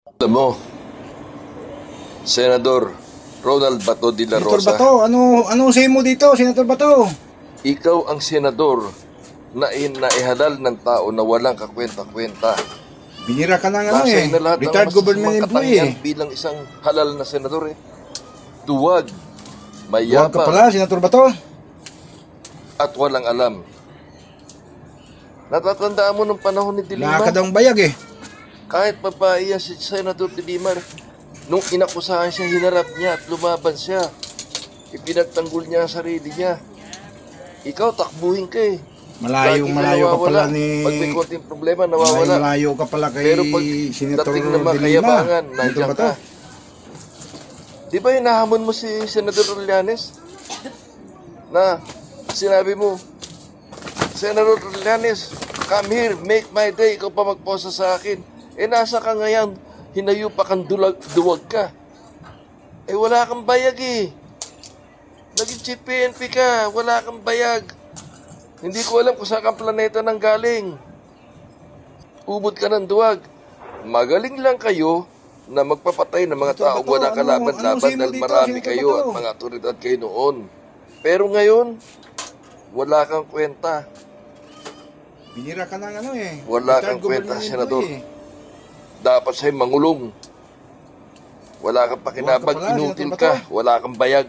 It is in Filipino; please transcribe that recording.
Alam mo, Senador Ronald Bato de la Senator Rosa, Bato, ano say mo dito, Senator Bato? ikaw ang senador na naihalal ng tao na walang kakwenta-kwenta. Binira ka ng Nasa na lahat ng retired government masasamang katangian employee. bilang isang halal na senador eh. Tuwag, Huwag ka mayabang, pala, Senator Bato. at walang alam. Natatandaan mo nung panahon ni Dilimar? Nakakadang bayag eh. Kahit babae yan si Senador Dilimar, nung inakusahan siya, hinarap niya at lumaban siya. Ipinagtanggol niya ang sarili niya. Ikaw, takbuhin ka eh. Malayo ka pala ni... Pag may konting problema, nawawala. Malayo ka pala kay Pero pag Senator dating na Dilima. makayabangan, Senator nandiyan Bato. ka. Di ba hinahamon mo si Senador Trillanes? Na sinabi mo, Senador Trillanes, come here, make my day, ikaw pa magposa sa akin. Eh nasa ka ngayon, hinayo pa kang duwag ka. Eh wala kang bayag eh. Naging chief PNP ka, wala kang bayag. Hindi ko alam kung saan kang planeta nang galing. Ubod ka ng duwag. Magaling lang kayo na magpapatay ng mga taong wala kalaban-laban dahil marami kayo at mga otoridad kayo noon. Pero ngayon, wala kang kwenta. Binira ka ng Wala retired kang kwenta, government Senador. employee. Dapat sa'yo mangulong. Wala kang pakinabang, Huwag ka pala, inutil Senator ka, Bato. wala kang bayag.